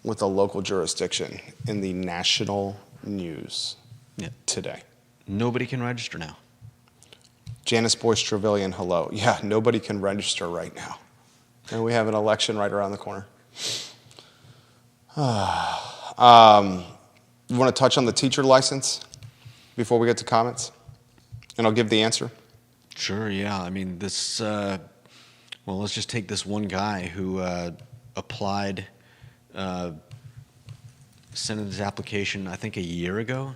with a local jurisdiction in the national news today. Nobody can register now. Janice Boyce Trevelyan, hello. Yeah, nobody can register right now. And we have an election right around the corner. You want to touch on the teacher license before we get to comments? And I'll give the answer. Sure, yeah. I mean, this, well, let's just take this one guy who applied, sent in his application, I think, a year ago.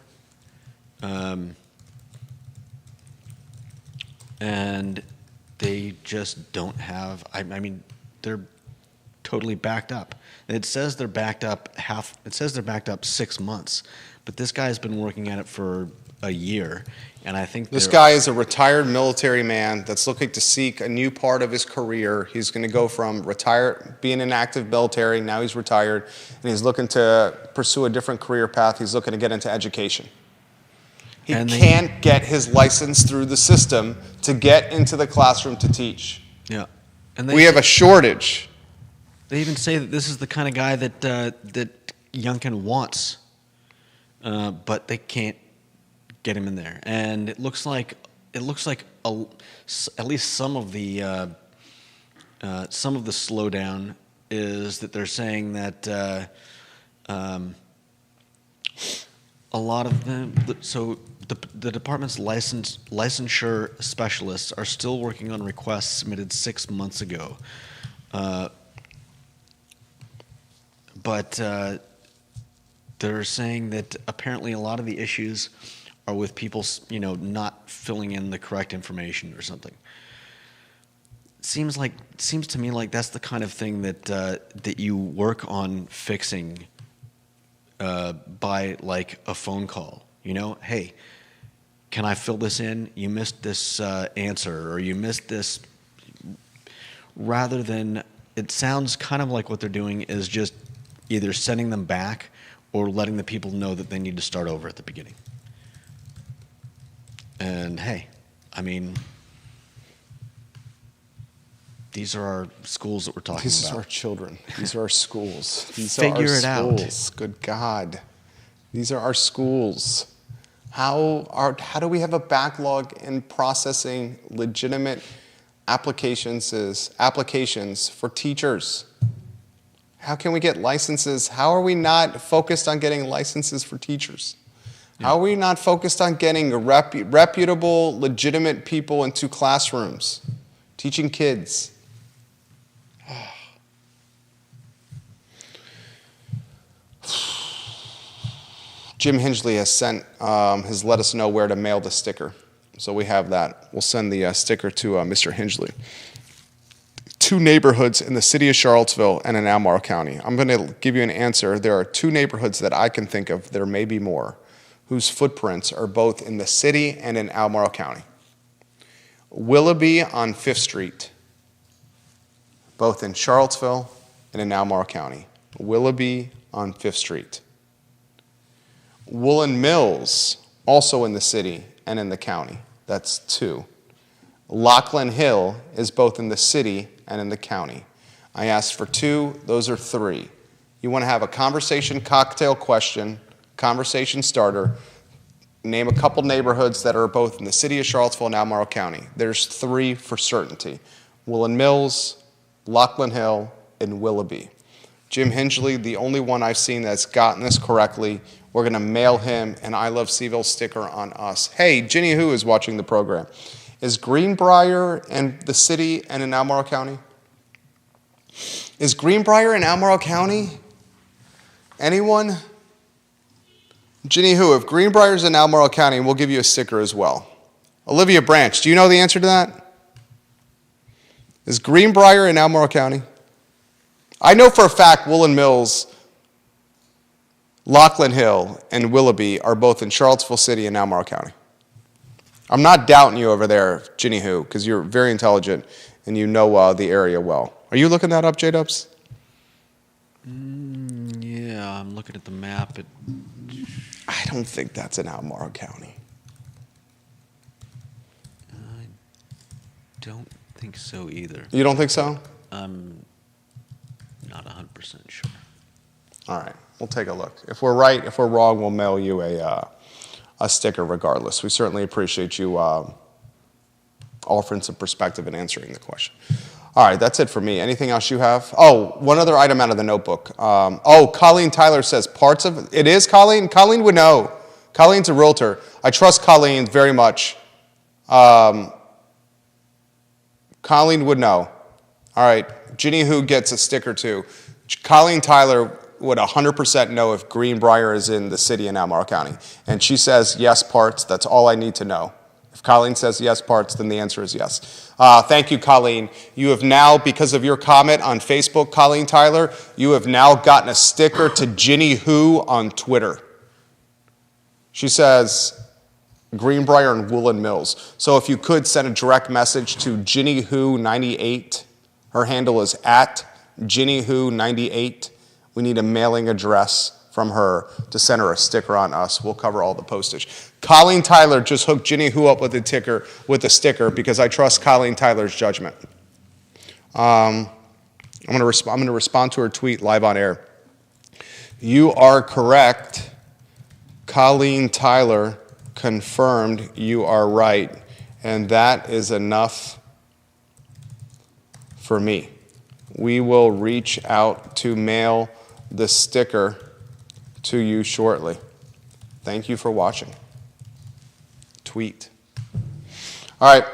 And they just don't have, I mean, they're totally backed up. It says they're backed up 6 months, but this guy's been working at it for a year, and I think this guy is a retired military man that's looking to seek a new part of his career. He's going to go from being in active military, now he's retired, and he's looking to pursue a different career path. He's looking to get into education. He can't get his license through the system to get into the classroom to teach. Yeah, and we have a shortage. They even say that this is the kind of guy that Youngkin wants, but they can't get him in there. And it looks like at least some of the slowdown is that they're saying that a lot of them. So the department's licensure specialists are still working on requests submitted 6 months ago, but they're saying that apparently a lot of the issues are with people, not filling in the correct information or something. Seems to me like that's the kind of thing that you work on fixing by like a phone call. Hey, can I fill this in? You missed this answer, or you missed this. Rather than, it sounds kind of like what they're doing is just either sending them back or letting the people know that they need to start over at the beginning. And hey, I mean, these are our schools that we're talking about. These are our children. These are our schools. These Figure are it our out. schools. Good God. These are our schools. How do we have a backlog in processing legitimate applications for teachers? How can we get licenses? How are we not focused on getting licenses for teachers? Yeah. How are we not focused on getting reputable, legitimate people into classrooms, teaching kids? Jim Hingley has let us know where to mail the sticker. So we have that. We'll send the sticker to Mr. Hingley. 2 neighborhoods in the city of Charlottesville and in Albemarle County. I'm going to give you an answer. There are 2 neighborhoods that I can think of, there may be more, whose footprints are both in the city and in Albemarle County. Willoughby on 5th Street, both in Charlottesville and in Albemarle County. Willoughby on 5th Street. Woolen Mills, also in the city and in the county. That's 2. Lachlan Hill is both in the city and in the county. I asked for 2, those are 3. You want to have a conversation cocktail question, conversation starter, name a couple neighborhoods that are both in the city of Charlottesville and Albemarle County. There's 3 for certainty. Woolen Mills, Lachlan Hill, and Willoughby. Jim Hingley, the only one I've seen that's gotten this correctly. We're going to mail him an I Love Seville sticker on us. Hey, Ginny Who is watching the program. Is Greenbrier in the city and in Albemarle County? Is Greenbrier in Albemarle County? Anyone? Ginny Who, if Greenbrier's in Albemarle County, we'll give you a sticker as well. Olivia Branch, do you know the answer to that? Is Greenbrier in Albemarle County? I know for a fact Woolen Mills, Lachlan Hill, and Willoughby are both in Charlottesville City and Albemarle County. I'm not doubting you over there, Ginny Who, because you're very intelligent and you know the area well. Are you looking that up, J-Dubs? Yeah, I'm looking at the map. I don't think that's in Albemarle County. I don't think so either. You don't think so? I'm not 100% sure. All right, we'll take a look. If we're right, if we're wrong, we'll mail you a sticker regardless. We certainly appreciate you offering some perspective and answering the question. All right, that's it for me. Anything else you have? Oh, one other item out of the notebook. Colleen Tyler says parts of it is Colleen? Colleen would know. Colleen's a realtor. I trust Colleen very much. Colleen would know. All right, Ginny Who gets a sticker too. Colleen Tyler would 100% know if Greenbrier is in the city in Albemarle County. And she says yes parts. That's all I need to know. If Colleen says yes parts, then the answer is yes. Thank you, Colleen. You have now, because of your comment on Facebook, Colleen Tyler, you have now gotten a sticker to Ginny Who on Twitter. She says Greenbrier and Woolen Mills. So if you could send a direct message to Ginny Who 98. Her handle is @GinnyWho98. We need a mailing address from her to send her a sticker on us. We'll cover all the postage. Colleen Tyler just hooked Ginny Who up with a sticker because I trust Colleen Tyler's judgment. I'm going to respond to her tweet live on air. You are correct. Colleen Tyler Confirmed, you are right. And that is enough for me. We will reach out to mail the sticker to you shortly. Thank you for watching. Tweet. All right,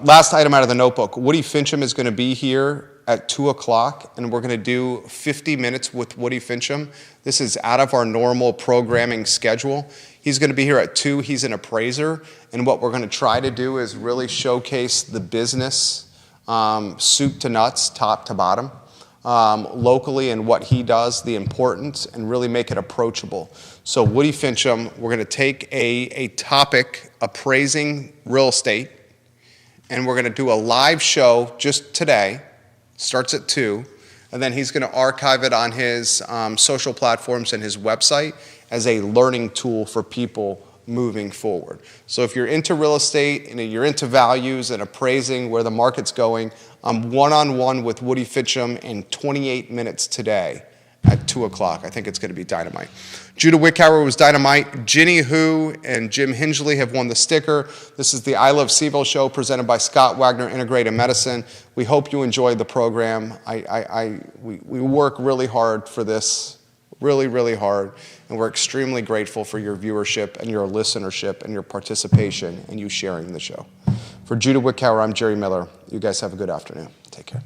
last item out of the notebook. Woody Fincham is going to be here at 2 o'clock, and we're going to do 50 minutes with Woody Fincham. This is out of our normal programming schedule. He's going to be here at 2. He's an appraiser, and what we're going to try to do is really showcase the business, soup to nuts, top to bottom, locally, and what he does, the importance, and really make it approachable. So Woody Fincham, we're going to take a topic, appraising real estate, and we're going to do a live show just today, starts at 2, and then he's going to archive it on his social platforms and his website as a learning tool for people moving forward. So if you're into real estate and you're into values and appraising where the market's going, I'm one-on-one with Woody Fincham in 28 minutes today at 2 o'clock. I think it's going to be dynamite. Judah Wickower was dynamite. Ginny Hu and Jim Hingley have won the sticker. This is the I Love Seville show presented by Scott Wagner Integrated Medicine. We hope you enjoyed the program. We work really hard for this, really, really hard, and we're extremely grateful for your viewership and your listenership and your participation and you sharing the show. For Judah Wickower, I'm Jerry Miller. You guys have a good afternoon. Take care.